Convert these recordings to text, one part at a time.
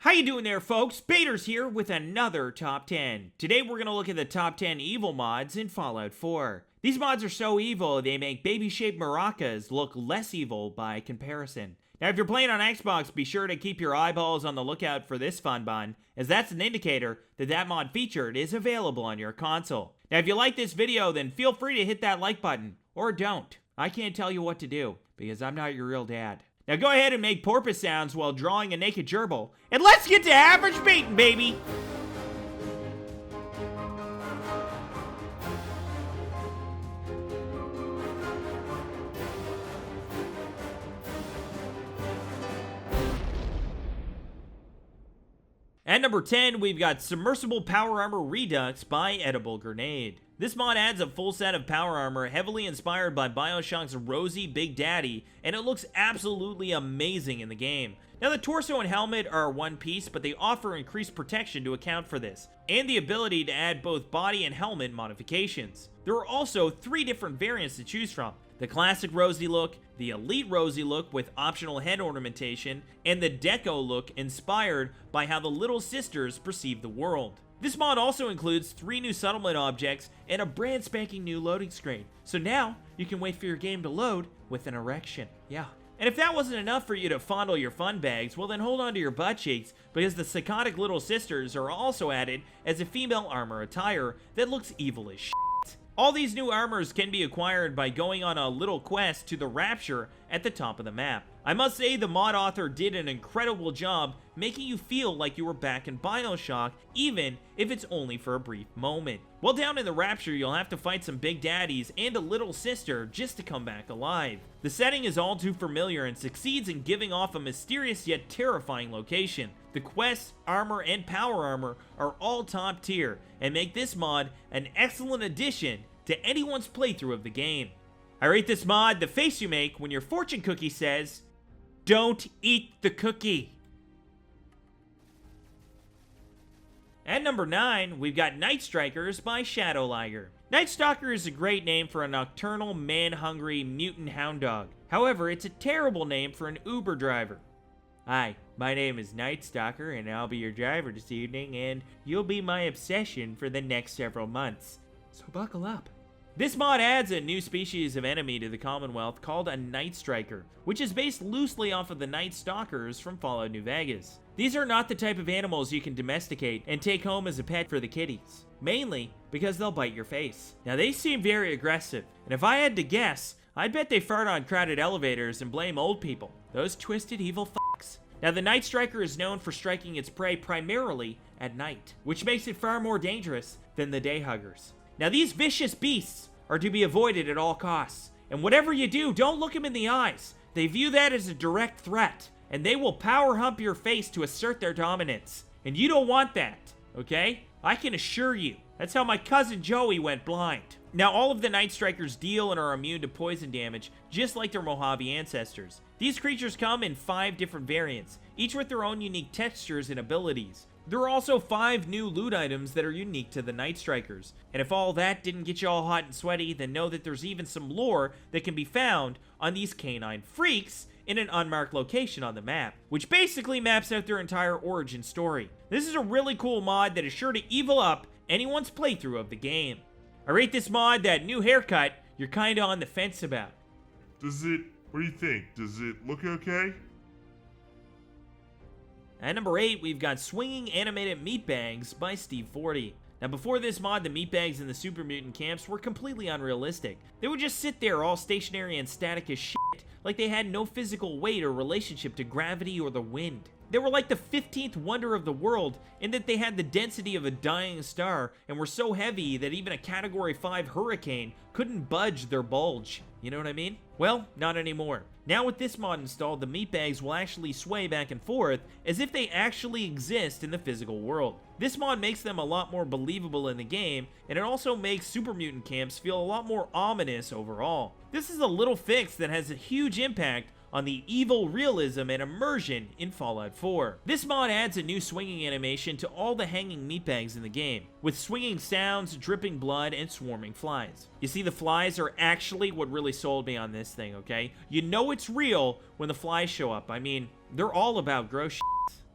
How you doing there, folks? Baters here with another Top 10. Today we're going to look at the Top 10 evil mods in Fallout 4. These mods are so evil, they make baby-shaped maracas look less evil by comparison. Now, if you're playing on Xbox, be sure to keep your eyeballs on the lookout for this fun bun, as that's an indicator that that mod featured is available on your console. Now, if you like this video, then feel free to hit that like button, or don't. I can't tell you what to do, because I'm not your real dad. Now go ahead and make porpoise sounds while drawing a naked gerbil, and let's get to average baiting, baby! At number 10, we've got Submersible Power Armor Redux by Edible Grenade. This mod adds a full set of power armor heavily inspired by BioShock's Rosie Big Daddy, and it looks absolutely amazing in the game. Now, the torso and helmet are one piece, but they offer increased protection to account for this, and the ability to add both body and helmet modifications. There are also 3 different variants to choose from: the classic Rosie look, the elite Rosie look with optional head ornamentation, and the Deco look inspired by how the Little Sisters perceive the world. This mod also includes 3 new settlement objects and a brand spanking new loading screen. So now, you can wait for your game to load with an erection. Yeah. And if that wasn't enough for you to fondle your fun bags, well then hold on to your butt cheeks, because the psychotic Little Sisters are also added as a female armor attire that looks evil as shit. All these new armors can be acquired by going on a little quest to the Rapture at the top of the map. I must say the mod author did an incredible job making you feel like you were back in BioShock, even if it's only for a brief moment. While down in the Rapture, you'll have to fight some big daddies and a little sister just to come back alive. The setting is all too familiar and succeeds in giving off a mysterious yet terrifying location. The quests, armor, and power armor are all top tier and make this mod an excellent addition to anyone's playthrough of the game. I rate this mod the face you make when your fortune cookie says, "Don't eat the cookie." At number 9, we've got Night Strikers by Shadow Liger. Night Stalker is a great name for a nocturnal, man-hungry mutant hound dog. However, it's a terrible name for an Uber driver. Hi, my name is Night Stalker, and I'll be your driver this evening, and you'll be my obsession for the next several months. So buckle up. This mod adds a new species of enemy to the Commonwealth called a Night Striker, which is based loosely off of the Night Stalkers from Fallout New Vegas. These are not the type of animals you can domesticate and take home as a pet for the kiddies, mainly because they'll bite your face. Now, they seem very aggressive, and if I had to guess, I'd bet they fart on crowded elevators and blame old people, those twisted evil fucks. Now, the Night Striker is known for striking its prey primarily at night, which makes it far more dangerous than the day huggers. Now, these vicious beasts are to be avoided at all costs, and whatever you do, don't look them in the eyes. They view that as a direct threat, and they will power hump your face to assert their dominance, and you don't want that, okay? I can assure you. That's how my cousin Joey went blind. Now, all of the Night Strikers deal and are immune to poison damage, just like their Mojave ancestors. These creatures come in 5 different variants, each with their own unique textures and abilities. There are also 5 new loot items that are unique to the Night Strikers. And if all that didn't get you all hot and sweaty, then know that there's even some lore that can be found on these canine freaks in an unmarked location on the map, which basically maps out their entire origin story. This is a really cool mod that is sure to evil up anyone's playthrough of the game. I rate this mod that new haircut you're kinda on the fence about. What do you think? Does it look okay? At number 8, we've got Swinging Animated Meatbags by Steve 40. Now, before this mod, the meatbags in the super mutant camps were completely unrealistic. They would just sit there all stationary and static as shit, like they had no physical weight or relationship to gravity or the wind. They were like the 15th wonder of the world in that they had the density of a dying star and were so heavy that even a Category 5 hurricane couldn't budge their bulge. You know what I mean? Well, not anymore. Now with this mod installed, the meatbags will actually sway back and forth as if they actually exist in the physical world. This mod makes them a lot more believable in the game, and it also makes super mutant camps feel a lot more ominous overall. This is a little fix that has a huge impact on the evil realism and immersion in Fallout 4. This mod adds a new swinging animation to all the hanging meatbags in the game, with swinging sounds, dripping blood, and swarming flies. You see, the flies are actually what really sold me on this thing, okay? You know it's real when the flies show up. I mean, they're all about gross shit.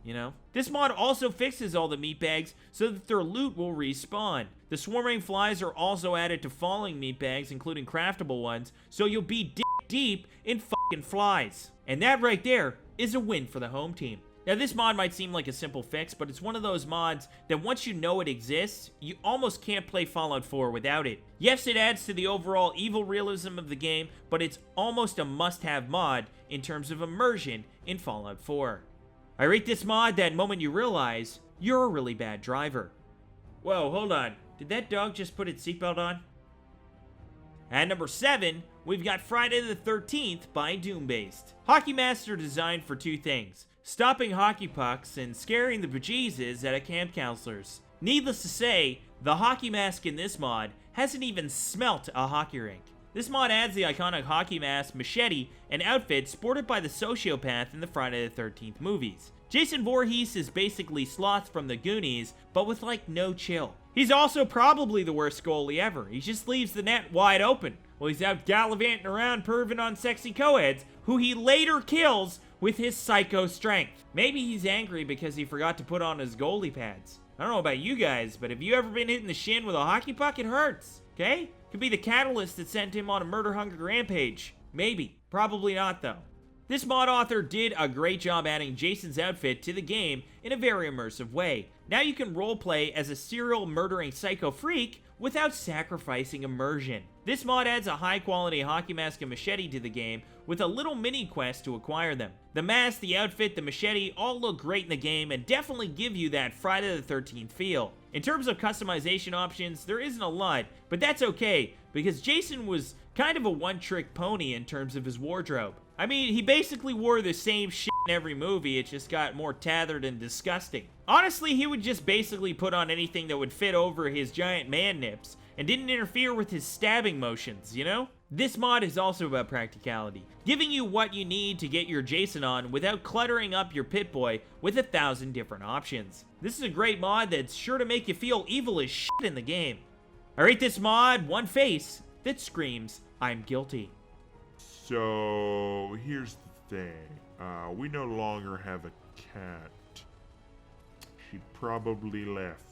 you know? This mod also fixes all the meatbags so that their loot will respawn. The swarming flies are also added to falling meatbags, including craftable ones, so you'll be deep in fucking flies. And that right there is a win for the home team. Now, this mod might seem like a simple fix, but it's one of those mods that once you know it exists, you almost can't play Fallout 4 without it. Yes, it adds to the overall evil realism of the game, but it's almost a must-have mod in terms of immersion in Fallout 4. I rate this mod that moment you realize you're a really bad driver. Whoa, hold on. Did that dog just put its seatbelt on? At number 7, we've got Friday the 13th by Doombased. Hockey masks are designed for two things: stopping hockey pucks and scaring the bejesus out of camp counselors. Needless to say, the hockey mask in this mod hasn't even smelt a hockey rink. This mod adds the iconic hockey mask, machete, and outfit sported by the sociopath in the Friday the 13th movies. Jason Voorhees is basically Sloth from the Goonies, but with like no chill. He's also probably the worst goalie ever. He just leaves the net wide open while he's out gallivanting around perving on sexy co-eds, who he later kills with his psycho strength. Maybe he's angry because he forgot to put on his goalie pads. I don't know about you guys, but have you ever been hit in the shin with a hockey puck? It hurts, okay? Could be the catalyst that sent him on a murder-hungry rampage. Maybe. Probably not, though. This mod author did a great job adding Jason's outfit to the game in a very immersive way. Now you can roleplay as a serial murdering psycho freak without sacrificing immersion. This mod adds a high-quality hockey mask and machete to the game with a little mini-quest to acquire them. The mask, the outfit, the machete all look great in the game and definitely give you that Friday the 13th feel. In terms of customization options, there isn't a lot, but that's okay, because Jason was kind of a one-trick pony in terms of his wardrobe. I mean, he basically wore the same shit in every movie, it just got more tethered and disgusting. Honestly, he would just basically put on anything that would fit over his giant man nips, and didn't interfere with his stabbing motions, you know? This mod is also about practicality, giving you what you need to get your Jason on without cluttering up your Pit-Boy with 1,000 different options. This is a great mod that's sure to make you feel evil as shit in the game. I rate this mod one face that screams, I'm guilty. So, here's the thing. We no longer have a cat. She probably left.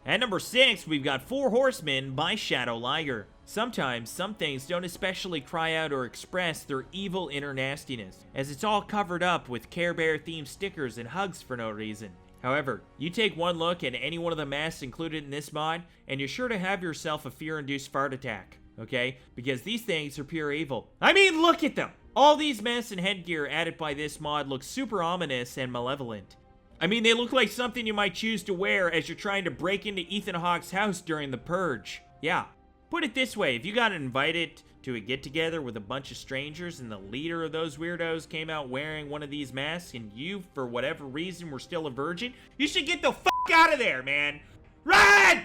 At number 6, we've got Four Horsemen by Shadow Liger. Sometimes, some things don't especially cry out or express their evil inner nastiness, as it's all covered up with Care Bear themed stickers and hugs for no reason. However, you take one look at any one of the masks included in this mod, and you're sure to have yourself a fear-induced fart attack, okay? Because these things are pure evil. I mean, look at them! All these masks and headgear added by this mod look super ominous and malevolent. I mean, they look like something you might choose to wear as you're trying to break into Ethan Hawke's house during the Purge. Yeah. Put it this way, if you got invited to a get-together with a bunch of strangers and the leader of those weirdos came out wearing one of these masks and you, for whatever reason, were still a virgin, you should get the fuck out of there, man! Run!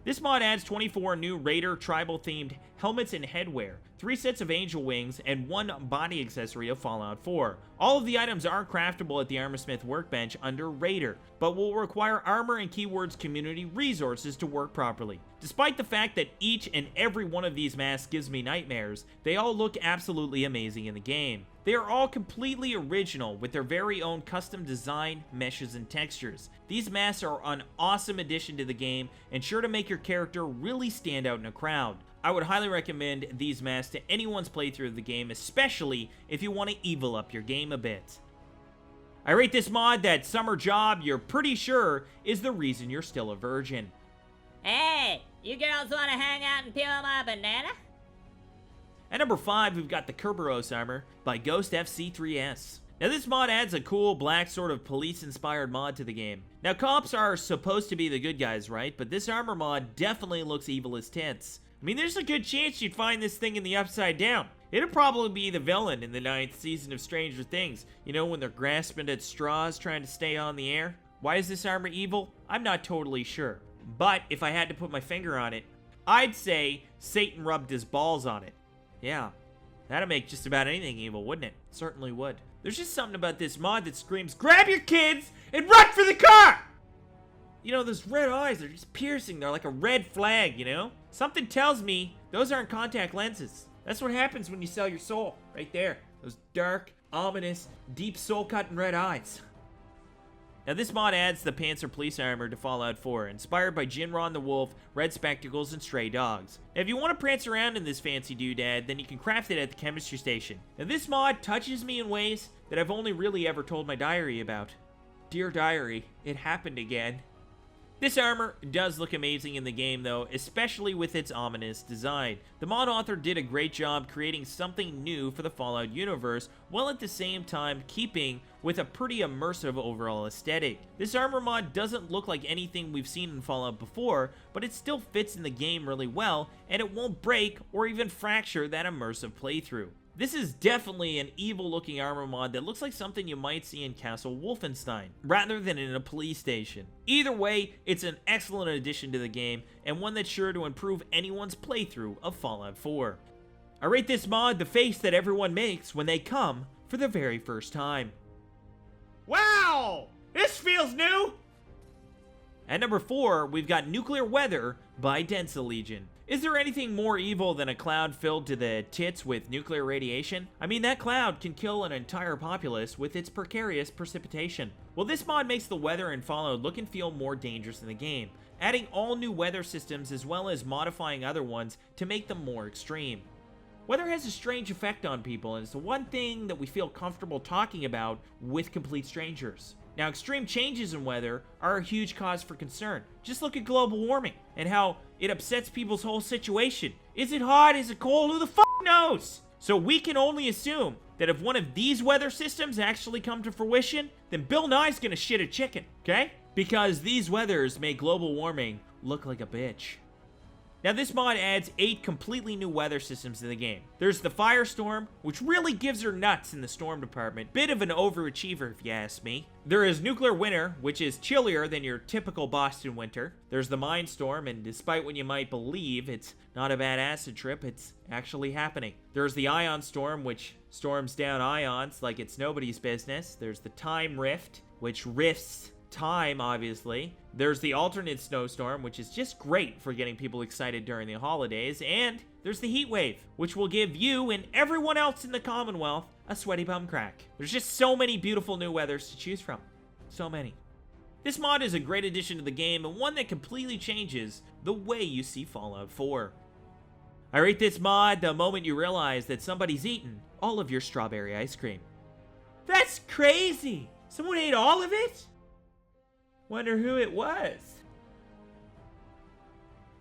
This mod adds 24 new Raider tribal-themed helmets and headwear, 3 sets of angel wings, and 1 body accessory of Fallout 4. All of the items are craftable at the Armorsmith workbench under Raider, but will require armor and keywords community resources to work properly. Despite the fact that each and every one of these masks gives me nightmares, they all look absolutely amazing in the game. They are all completely original with their very own custom design, meshes, and textures. These masks are an awesome addition to the game and sure to make your character really stand out in a crowd. I would highly recommend these masks to anyone's playthrough of the game, especially if you want to evil up your game a bit. I rate this mod that summer job you're pretty sure is the reason you're still a virgin. Hey, you girls want to hang out and peel my banana? At number 5, we've got the Kerberos Armor by Ghost FC3S. Now this mod adds a cool black sort of police-inspired mod to the game. Now cops are supposed to be the good guys, right? But this armor mod definitely looks evil as tits. I mean, there's a good chance you'd find this thing in the Upside Down. It'll probably be the villain in the 9th season of Stranger Things. You know, when they're grasping at straws trying to stay on the air? Why is this armor evil? I'm not totally sure. But if I had to put my finger on it, I'd say Satan rubbed his balls on it. Yeah, that'd make just about anything evil, wouldn't it? Certainly would. There's just something about this mod that screams, grab your kids and run for the car! You know, those red eyes are just piercing. They're like a red flag, you know? Something tells me those aren't contact lenses. That's what happens when you sell your soul, right there. Those dark, ominous, deep soul-cutting red eyes. Now this mod adds the Panzer Police Armor to Fallout 4, inspired by Jinron the Wolf, Red Spectacles, and Stray Dogs. Now if you want to prance around in this fancy doodad, then you can craft it at the chemistry station. Now this mod touches me in ways that I've only really ever told my diary about. Dear diary, it happened again. This armor does look amazing in the game though, especially with its ominous design. The mod author did a great job creating something new for the Fallout universe, while at the same time keeping with a pretty immersive overall aesthetic. This armor mod doesn't look like anything we've seen in Fallout before, but it still fits in the game really well, and it won't break or even fracture that immersive playthrough. This is definitely an evil-looking armor mod that looks like something you might see in Castle Wolfenstein, rather than in a police station. Either way, it's an excellent addition to the game, and one that's sure to improve anyone's playthrough of Fallout 4. I rate this mod the face that everyone makes when they come for the very first time. Wow! This feels new! At number 4, we've got Nuclear Weather by Densa Legion. Is there anything more evil than a cloud filled to the tits with nuclear radiation? I mean, that cloud can kill an entire populace with its precarious precipitation. Well, this mod makes the weather in Fallout look and feel more dangerous in the game, adding all new weather systems as well as modifying other ones to make them more extreme. Weather has a strange effect on people, and it's the one thing that we feel comfortable talking about with complete strangers. Now, extreme changes in weather are a huge cause for concern. Just look at global warming and how it upsets people's whole situation. Is it hot? Is it cold? Who the f*** knows? So we can only assume that if one of these weather systems actually come to fruition, then Bill Nye's gonna shit a chicken, okay? Because these weathers make global warming look like a bitch. Now this mod adds 8 completely new weather systems in the game. There's the Firestorm, which really gives her nuts in the storm department. Bit of an overachiever if you ask me. There is Nuclear Winter, which is chillier than your typical Boston winter. There's the Mindstorm, and despite what you might believe, it's not a bad acid trip, it's actually happening. There's the Ion Storm, which storms down ions like it's nobody's business. There's the Time Rift, which rifts time, obviously. There's the alternate snowstorm, which is just great for getting people excited during the holidays. And there's the heat wave, which will give you and everyone else in the Commonwealth a sweaty bum crack. There's just so many beautiful new weathers to choose from. So many. This mod is a great addition to the game and one that completely changes the way you see Fallout 4. I rate this mod the moment you realize that somebody's eaten all of your strawberry ice cream. That's crazy! Someone ate all of it? Wonder who it was.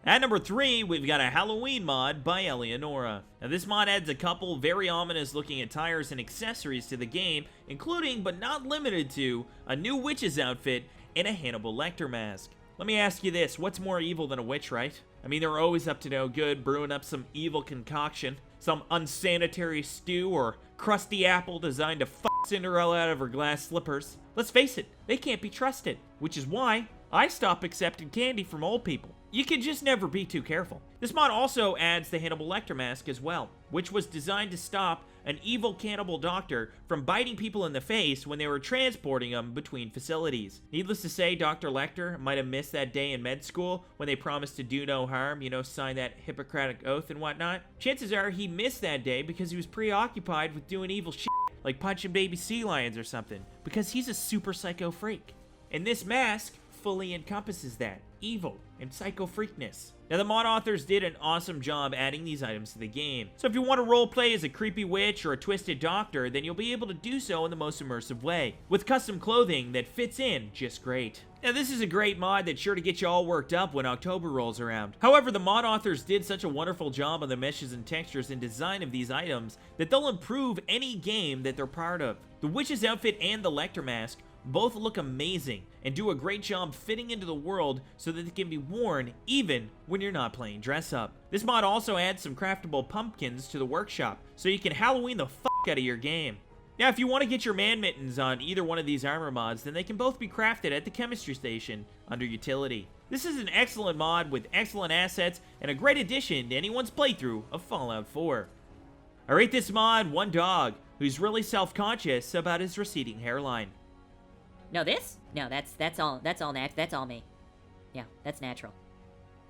At number 3, we've got a Halloween mod by Eleonora. Now this mod adds a couple very ominous looking attires and accessories to the game, including but not limited to a new witch's outfit and a Hannibal Lecter mask. Let me ask you this, what's more evil than a witch, right? I mean, they're always up to no good, brewing up some evil concoction, some unsanitary stew or crusty apple designed to fuck Cinderella out of her glass slippers. Let's face it, they can't be trusted, which is why I stop accepting candy from old people. You can just never be too careful. This mod also adds the Hannibal Lecter mask as well, which was designed to stop an evil cannibal doctor from biting people in the face when they were transporting them between facilities. Needless to say, Dr. Lecter might have missed that day in med school when they promised to do no harm, you know, sign that Hippocratic oath and whatnot. Chances are he missed that day because he was preoccupied with doing evil shit, like punching baby sea lions or something, because he's a super psycho freak. And this mask fully encompasses that evil and psycho freakness. Now the mod authors did an awesome job adding these items to the game. So if you want to roleplay as a creepy witch or a twisted doctor, then you'll be able to do so in the most immersive way, with custom clothing that fits in just great. Now this is a great mod that's sure to get you all worked up when October rolls around. However, the mod authors did such a wonderful job on the meshes and textures and design of these items that they'll improve any game that they're part of. The witch's outfit and the Lecter mask both look amazing and do a great job fitting into the world so that they can be worn even when you're not playing dress up. This mod also adds some craftable pumpkins to the workshop so you can Halloween the fuck out of your game. Now if you want to get your man mittens on either one of these armor mods, then they can both be crafted at the chemistry station under utility. This is an excellent mod with excellent assets and a great addition to anyone's playthrough of Fallout 4. I rate this mod 1 dog who's really self-conscious about his receding hairline. No, this? No, that's all me. Yeah, that's natural.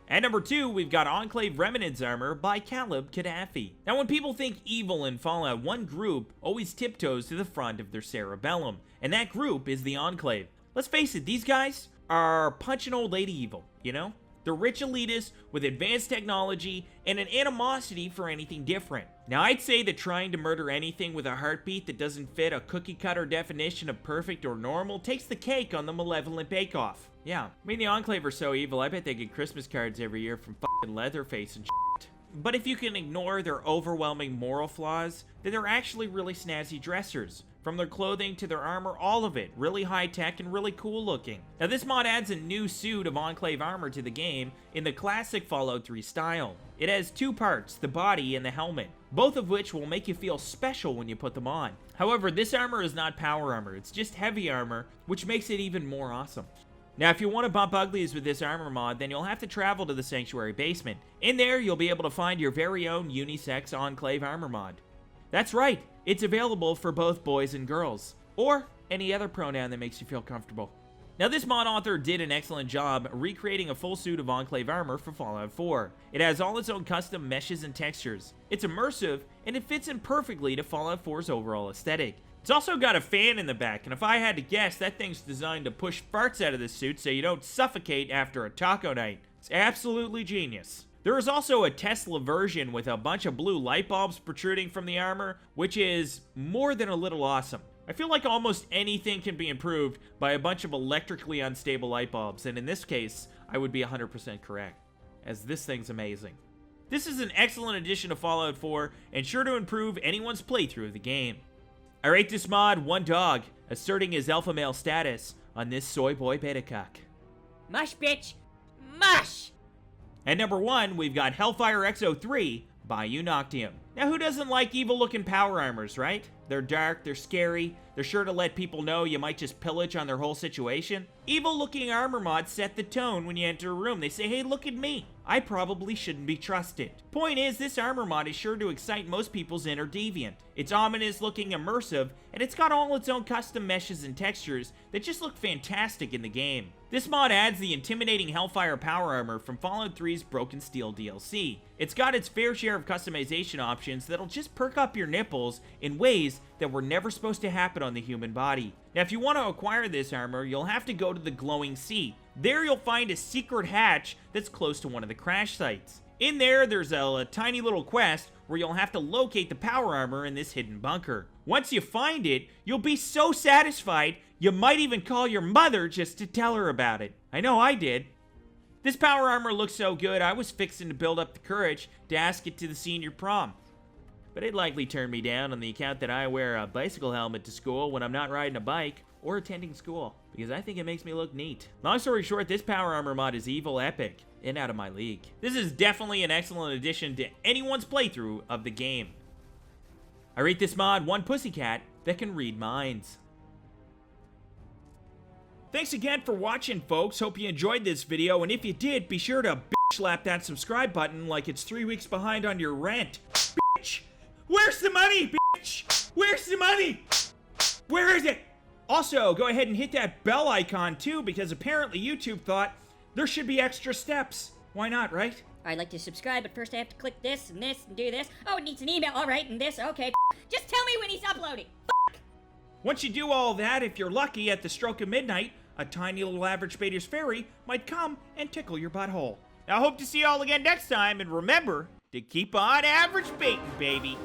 At number 2, we've got Enclave Remnants Armor by Caleb Gaddafi. Now, when people think evil in Fallout, one group always tiptoes to the front of their cerebellum, and that group is the Enclave. Let's face it, these guys are punching old lady evil, you know? They're rich elitists with advanced technology and an animosity for anything different. Now, I'd say that trying to murder anything with a heartbeat that doesn't fit a cookie-cutter definition of perfect or normal takes the cake on the malevolent bake-off. Yeah, I mean, the Enclave are so evil, I bet they get Christmas cards every year from fucking Leatherface and shit. But if you can ignore their overwhelming moral flaws, then they're actually really snazzy dressers. From their clothing to their armor, all of it, really high-tech and really cool looking. Now, this mod adds a new suit of Enclave armor to the game in the classic Fallout 3 style. It has 2 parts, the body and the helmet, both of which will make you feel special when you put them on. However, this armor is not power armor, it's just heavy armor, which makes it even more awesome. Now, if you want to bump uglies with this armor mod, then you'll have to travel to the Sanctuary basement. In there, you'll be able to find your very own unisex Enclave armor mod. That's right, it's available for both boys and girls, or any other pronoun that makes you feel comfortable. Now, this mod author did an excellent job recreating a full suit of Enclave armor for Fallout 4. It has all its own custom meshes and textures. It's immersive, and it fits in perfectly to Fallout 4's overall aesthetic. It's also got a fan in the back, and if I had to guess, that thing's designed to push farts out of the suit so you don't suffocate after a taco night. It's absolutely genius. There is also a Tesla version with a bunch of blue light bulbs protruding from the armor, which is more than a little awesome. I feel like almost anything can be improved by a bunch of electrically unstable light bulbs, and in this case, I would be 100% correct, as this thing's amazing. This is an excellent addition to Fallout 4, and sure to improve anyone's playthrough of the game. I rate this mod 1 dog, asserting his alpha male status on this soy boy beta cock. Mush, bitch. Mush! At number 1, we've got Hellfire XO3 by Unoctium. Now, who doesn't like evil-looking power armors, right? They're dark, they're scary, they're sure to let people know you might just pillage on their whole situation. Evil-looking armor mods set the tone when you enter a room. They say, hey, look at me. I probably shouldn't be trusted. Point is, this armor mod is sure to excite most people's inner deviant. It's ominous-looking, immersive, and it's got all its own custom meshes and textures that just look fantastic in the game. This mod adds the intimidating Hellfire power armor from Fallout 3's Broken Steel DLC. It's got its fair share of customization options that'll just perk up your nipples in ways that were never supposed to happen on the human body. Now, if you want to acquire this armor, you'll have to go to the Glowing Sea. There you'll find a secret hatch that's close to one of the crash sites. In there, there's a tiny little quest where you'll have to locate the power armor in this hidden bunker. Once you find it, you'll be so satisfied, you might even call your mother just to tell her about it. I know I did. This power armor looks so good, I was fixing to build up the courage to ask it to the senior prom. But it likely turned me down on the account that I wear a bicycle helmet to school when I'm not riding a bike or attending school, because I think it makes me look neat. Long story short, this power armor mod is evil epic and out of my league. This is definitely an excellent addition to anyone's playthrough of the game. I rate this mod 1 pussycat that can read minds. Thanks again for watching, folks. Hope you enjoyed this video, and if you did, be sure to bitch slap that subscribe button like it's 3 weeks behind on your rent. Bitch! Where's the money, bitch? Where's the money? Where is it? Also, go ahead and hit that bell icon too, because apparently YouTube thought there should be extra steps. Why not, right? I'd like to subscribe, but first I have to click this and do this. Oh, it needs an email. All right, and this. Okay. Just tell me when he's uploading. Once you do all that, if you're lucky, at the stroke of midnight, a tiny little Averagebaters fairy might come and tickle your butthole. Now, I hope to see you all again next time, and remember to keep on average baiting, baby.